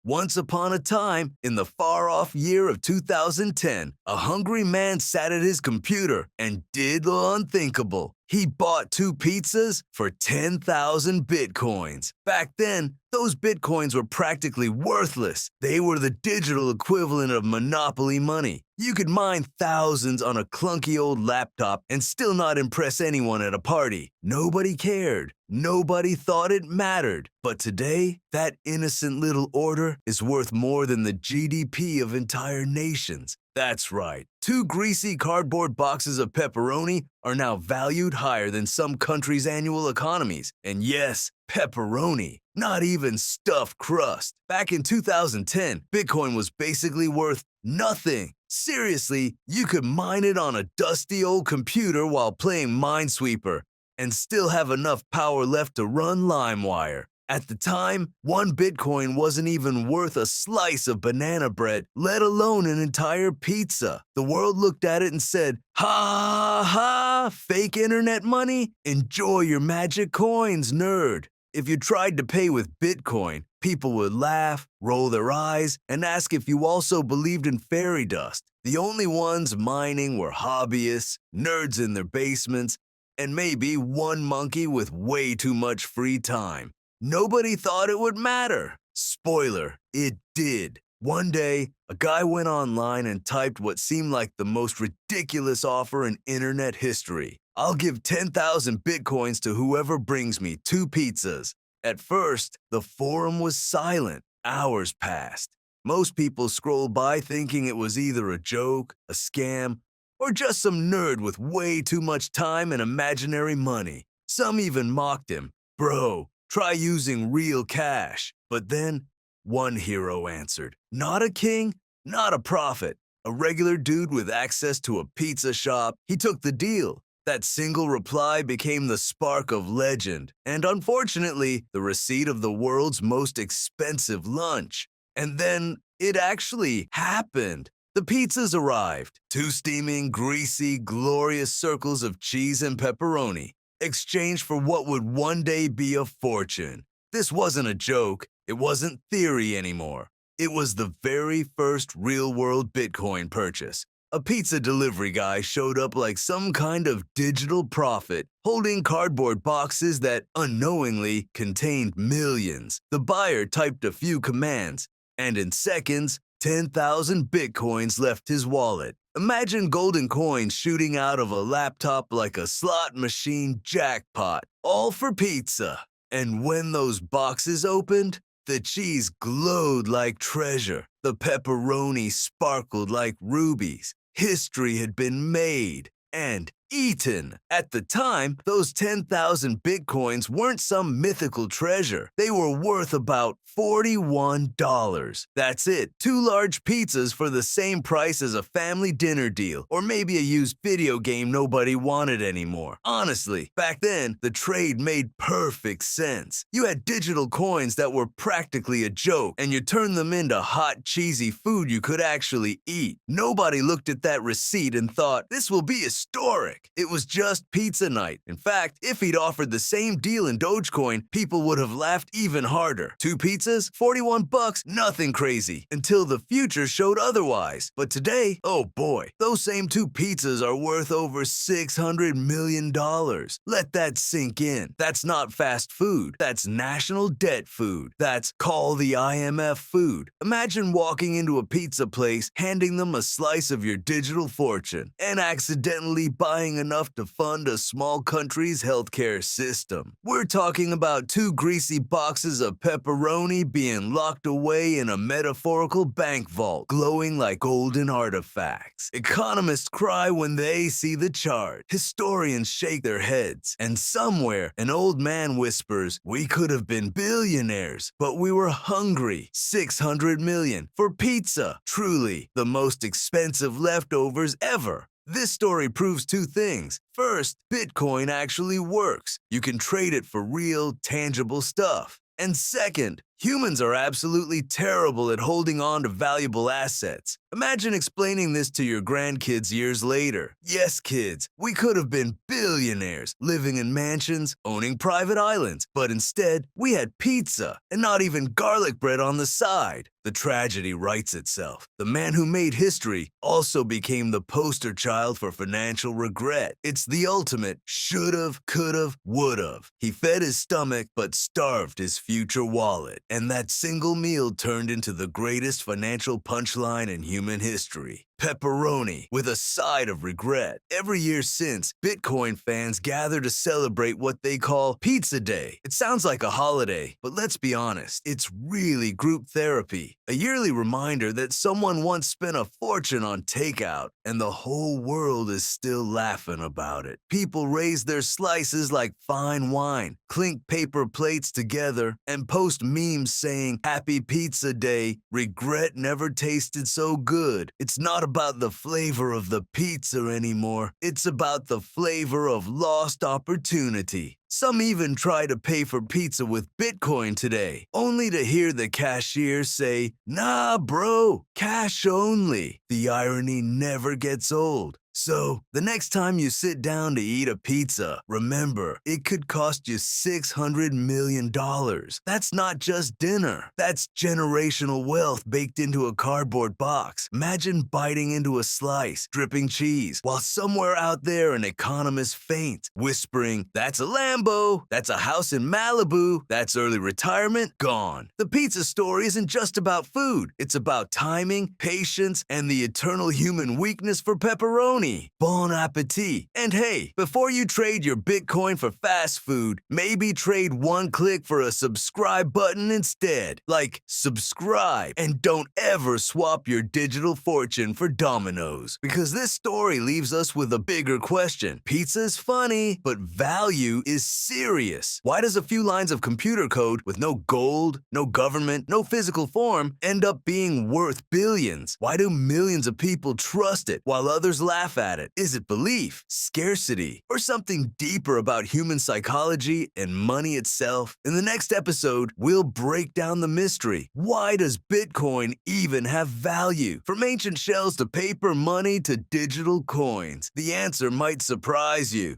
Once upon a time, in the far-off year of 2010, a hungry man sat at his computer and did the unthinkable. He bought 2 pizzas for 10,000 bitcoins. Back then, those bitcoins were practically worthless. They were the digital equivalent of monopoly money. You could mine thousands on a clunky old laptop and still not impress anyone at a party. Nobody cared. Nobody thought it mattered. But today, that innocent little order is worth more than the GDP of entire nations. That's right. 2 greasy cardboard boxes of pepperoni are now valued higher than some countries' annual economies. And yes, pepperoni, not even stuffed crust. Back in 2010, Bitcoin was basically worth nothing. Seriously, you could mine it on a dusty old computer while playing Minesweeper and still have enough power left to run LimeWire. At the time, 1 Bitcoin wasn't even worth a slice of banana bread, let alone an entire pizza. The world looked at it and said, "Ha ha, fake internet money? Enjoy your magic coins, nerd." If you tried to pay with Bitcoin, people would laugh, roll their eyes, and ask if you also believed in fairy dust. The only ones mining were hobbyists, nerds in their basements, and maybe one monkey with way too much free time. Nobody thought it would matter. Spoiler, it did. One day, a guy went online and typed what seemed like the most ridiculous offer in internet history. "I'll give 10,000 bitcoins to whoever brings me 2 pizzas." At first, the forum was silent. Hours passed. Most people scrolled by thinking it was either a joke, a scam, or just some nerd with way too much time and imaginary money. Some even mocked him. "Bro, try using real cash." But then, one hero answered. Not a king, not a prophet. A regular dude with access to a pizza shop. He took the deal. That single reply became the spark of legend, and unfortunately, the receipt of the world's most expensive lunch. And then, it actually happened. The pizzas arrived. 2 steaming, greasy, glorious circles of cheese and pepperoni, exchanged for what would one day be a fortune. This wasn't a joke. It wasn't theory anymore. It was the very first real-world Bitcoin purchase. A pizza delivery guy showed up like some kind of digital prophet, holding cardboard boxes that unknowingly contained millions. The buyer typed a few commands, and in seconds, 10,000 bitcoins left his wallet. Imagine golden coins shooting out of a laptop like a slot machine jackpot, all for pizza. And when those boxes opened, the cheese glowed like treasure. The pepperoni sparkled like rubies. History had been made and eaten. At the time, those 10,000 bitcoins weren't some mythical treasure. They were worth about $41. That's it. 2 large pizzas for the same price as a family dinner deal, or maybe a used video game nobody wanted anymore. Honestly, back then, the trade made perfect sense. You had digital coins that were practically a joke, and you turned them into hot, cheesy food you could actually eat. Nobody looked at that receipt and thought, "This will be historic." It was just pizza night. In fact, if he'd offered the same deal in Dogecoin, people would have laughed even harder. 2 pizzas, $41, nothing crazy, until the future showed otherwise. But today, oh boy, those same 2 pizzas are worth over $600 million. Let that sink in. That's not fast food. That's national debt food. That's call the IMF food. Imagine walking into a pizza place, handing them a slice of your digital fortune, and accidentally buying enough to fund a small country's healthcare system. We're talking about 2 greasy boxes of pepperoni being locked away in a metaphorical bank vault, glowing like golden artifacts. Economists cry when they see the chart. Historians shake their heads. And somewhere, an old man whispers, "We could have been billionaires, but we were hungry." 600 million for pizza. Truly, the most expensive leftovers ever. This story proves 2 things. First, Bitcoin actually works. You can trade it for real, tangible stuff. And second, Humans are absolutely terrible at holding on to valuable assets. Imagine explaining this to your grandkids years later. Yes, kids, we could have been billionaires, living in mansions, owning private islands, but instead, we had pizza and not even garlic bread on the side. The tragedy writes itself. The man who made history also became the poster child for financial regret. It's the ultimate should've, could've, would've. He fed his stomach but starved his future wallet. And that single meal turned into the greatest financial punchline in human history. Pepperoni, with a side of regret. Every year since, Bitcoin fans gather to celebrate what they call Pizza Day. It sounds like a holiday, but let's be honest, it's really group therapy. A yearly reminder that someone once spent a fortune on takeout, and the whole world is still laughing about it. People raise their slices like fine wine, clink paper plates together, and post memes saying, "Happy Pizza Day, regret never tasted so good." It's not about the flavor of the pizza anymore. It's about the flavor of lost opportunity. Some even try to pay for pizza with Bitcoin today, only to hear the cashier say, "Nah, bro, cash only." The irony never gets old. So, the next time you sit down to eat a pizza, remember, it could cost you $600 million. That's not just dinner. That's generational wealth baked into a cardboard box. Imagine biting into a slice, dripping cheese, while somewhere out there an economist faints, whispering, "That's a Lambo, that's a house in Malibu, that's early retirement, gone." The pizza story isn't just about food. It's about timing, patience, and the eternal human weakness for pepperoni. Bon appetit. And hey, before you trade your Bitcoin for fast food, maybe trade one click for a subscribe button instead. Like, subscribe, and don't ever swap your digital fortune for Domino's. Because this story leaves us with a bigger question. Pizza's funny, but value is serious. Why does a few lines of computer code with no gold, no government, no physical form end up being worth billions? Why do millions of people trust it while others laugh at it? Is it belief, scarcity, or something deeper about human psychology and money itself? In the next episode, we'll break down the mystery. Why does Bitcoin even have value? From ancient shells to paper money to digital coins, the answer might surprise you.